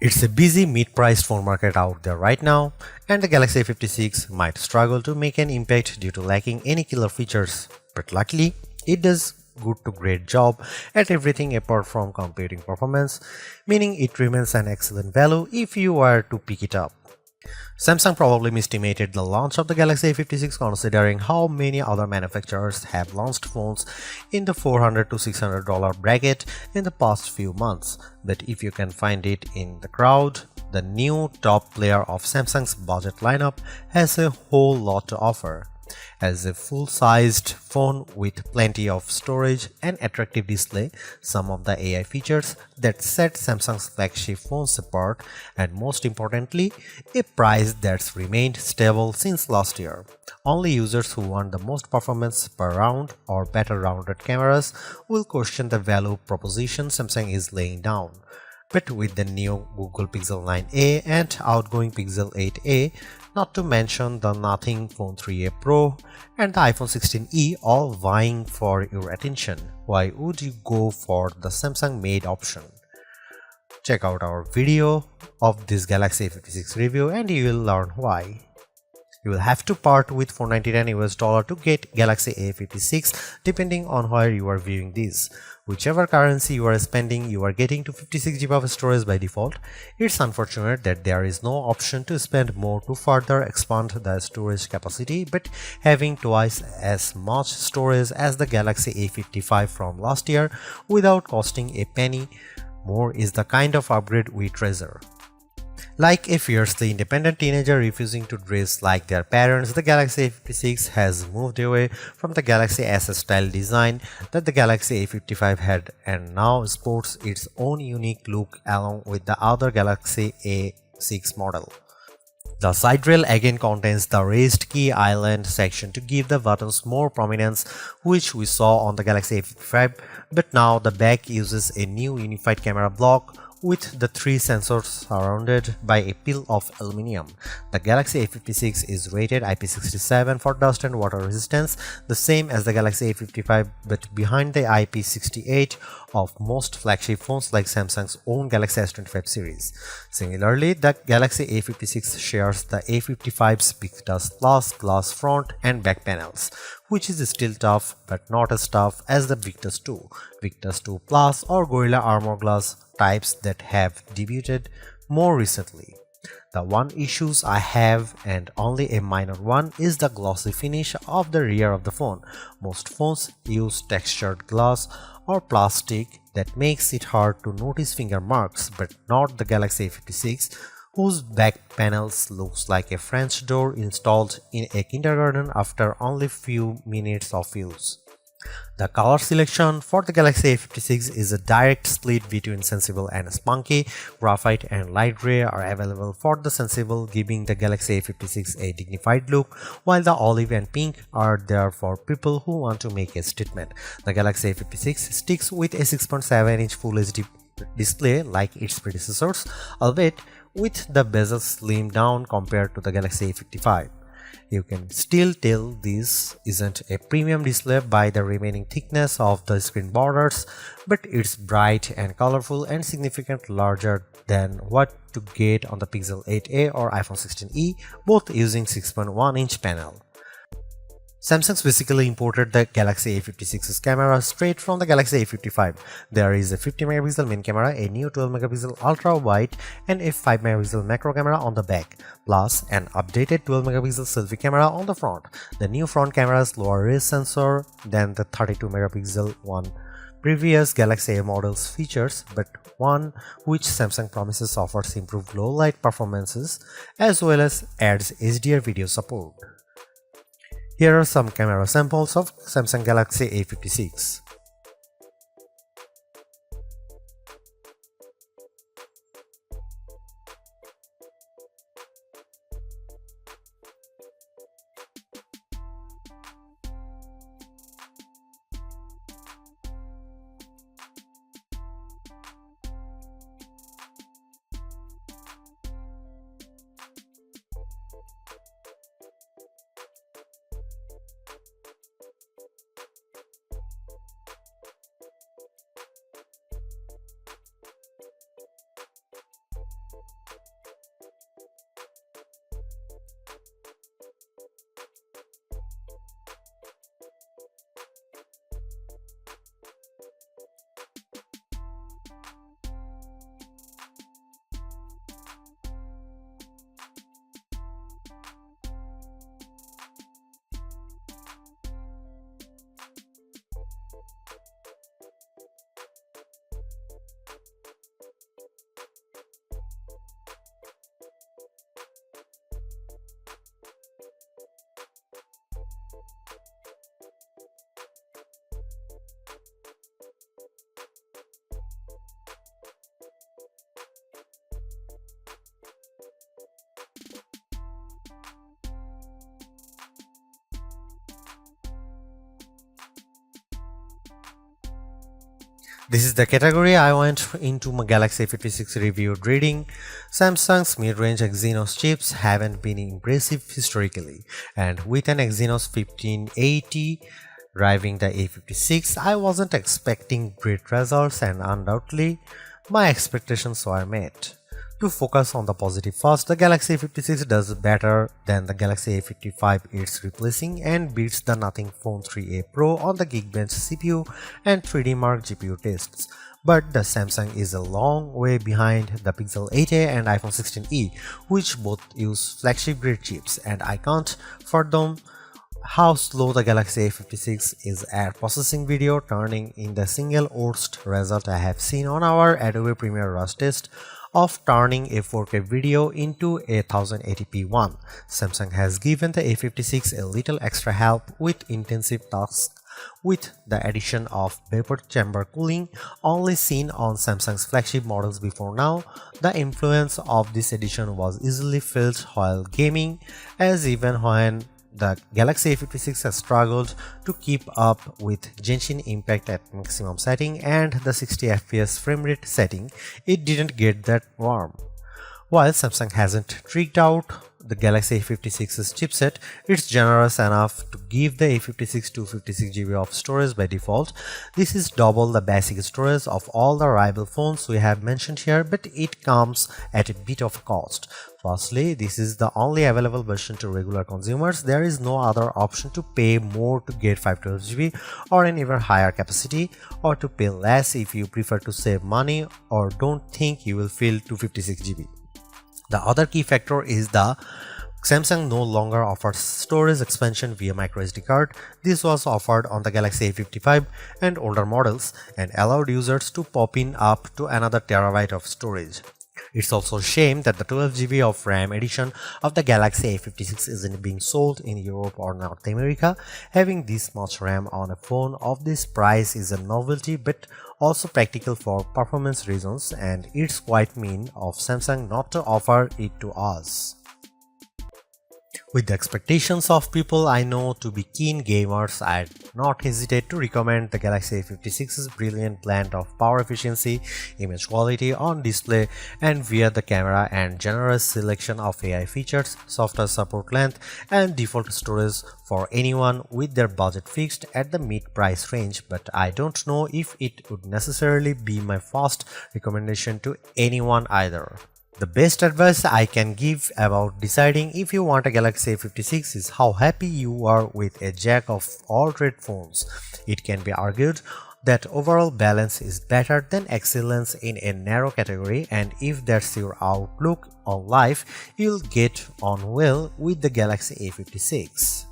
It's a busy mid-priced phone market out there right now, and the Galaxy A56 might struggle to make an impact due to lacking any killer features. But luckily, it does good to great job at everything apart from computing performance, meaning it remains an excellent value if you were to pick it up. Samsung probably misestimated the launch of the Galaxy A56 considering how many other manufacturers have launched phones in the $400 to $600 bracket in the past few months. But if you can find it in the crowd, the new top player of Samsung's budget lineup has a whole lot to offer. As a full-sized phone with plenty of storage and attractive display, some of the AI features that set Samsung's flagship phones apart, and most importantly, a price that's remained stable since last year. Only users who want the most performance per round or better rounded cameras will question the value proposition Samsung is laying down. But with the new Google Pixel 9a and outgoing Pixel 8a, not to mention the Nothing Phone 3a Pro and the iPhone 16e all vying for your attention, why would you go for the Samsung made option? Check out our video of this Galaxy A56 review and you will learn why. You will have to part with $499 to get Galaxy A56 depending on where you are viewing this. Whichever currency you are spending, you are getting to 56 GB of storage by default. It's unfortunate that there is no option to spend more to further expand the storage capacity, but having twice as much storage as the Galaxy A55 from last year without costing a penny more is the kind of upgrade we treasure. Like a fiercely independent teenager refusing to dress like their parents, the Galaxy A56 has moved away from the Galaxy S style design that the Galaxy A55 had and now sports its own unique look along with the other Galaxy A6 model. The side rail again contains the raised key island section to give the buttons more prominence, which we saw on the Galaxy A55, but now the back uses a new unified camera block with the three sensors surrounded by a peel of aluminum. The Galaxy A56 is rated IP67 for dust and water resistance, the same as the Galaxy A55 but behind the IP68 of most flagship phones like Samsung's own Galaxy S25 series. Similarly, the Galaxy A56 shares the A55's Victus Plus glass front and back panels, which is still tough but not as tough as the Victus 2, Victus 2 Plus or Gorilla Armor Glass types that have debuted more recently. The one issues I have, and only a minor one, is the glossy finish of the rear of the phone. Most phones use textured glass or plastic that makes it hard to notice finger marks, but not the Galaxy A56, whose back panels looks like a French door installed in a kindergarten after only few minutes of use. The color selection for the Galaxy A56 is a direct split between sensible and spunky. Graphite and light gray are available for the sensible, giving the Galaxy A56 a dignified look, while the olive and pink are there for people who want to make a statement. The Galaxy A56 sticks with a 6.7-inch Full HD display like its predecessors, albeit with the bezel slimmed down compared to the Galaxy A55. You can still tell this isn't a premium display by the remaining thickness of the screen borders, but it's bright and colorful and significantly larger than what to get on the Pixel 8a or iPhone 16e, both using 6.1-inch panel. Samsung basically imported the Galaxy A56's camera straight from the Galaxy A55. There is a 50MP main camera, a new 12MP ultra-wide and a 5MP macro camera on the back, plus an updated 12MP selfie camera on the front. The new front camera's lower res sensor than the 32MP one previous Galaxy A models features, but one which Samsung promises offers improved low light performances as well as adds HDR video support. Here are some camera samples of Samsung Galaxy A56. This is the category I went into my Galaxy A56 reviewed reading. Samsung's mid-range Exynos chips haven't been impressive historically, and with an Exynos 1580 driving the A56, I wasn't expecting great results, and undoubtedly, my expectations were met. To focus on the positive first, the Galaxy A56 does better than the Galaxy A55 it's replacing and beats the Nothing Phone 3a Pro on the Geekbench CPU and 3D Mark GPU tests. But the Samsung is a long way behind the Pixel 8a and iPhone 16e, which both use flagship grade chips, and I can't fathom how slow the Galaxy A56 is at processing video, turning in the single worst result I have seen on our Adobe Premiere Rush test of turning a 4K video into a 1080p one. Samsung has given the A56 a little extra help with intensive tasks with the addition of vapor chamber cooling, only seen on Samsung's flagship models before now. The influence of this addition was easily felt while gaming, as even when the Galaxy A56 has struggled to keep up with Genshin Impact at maximum setting and the 60fps frame rate setting, it didn't get that warm. While Samsung hasn't tricked out the Galaxy A56's chipset, it's generous enough to give the A56 256GB of storage by default. This is double the basic storage of all the rival phones we have mentioned here, but it comes at a bit of cost. Firstly, this is the only available version to regular consumers. There is no other option to pay more to get 512GB or an even higher capacity, or to pay less if you prefer to save money or don't think you will fill 256GB. The other key factor is the Samsung no longer offers storage expansion via microSD card. This was offered on the Galaxy A55 and older models and allowed users to pop in up to another terabyte of storage. It's also a shame that the 12GB of RAM edition of the Galaxy A56 isn't being sold in Europe or North America. Having this much RAM on a phone of this price is a novelty, but also practical for performance reasons, and it's quite mean of Samsung not to offer it to us. With the expectations of people I know to be keen gamers, I'd not hesitate to recommend the Galaxy A56's brilliant blend of power efficiency, image quality on display and via the camera, and generous selection of AI features, software support length, and default storage for anyone with their budget fixed at the mid-price range. But I don't know if it would necessarily be my first recommendation to anyone either. The best advice I can give about deciding if you want a Galaxy A56 is how happy you are with a jack of all trade phones. It can be argued that overall balance is better than excellence in a narrow category, and if that's your outlook on life, you'll get on well with the Galaxy A56.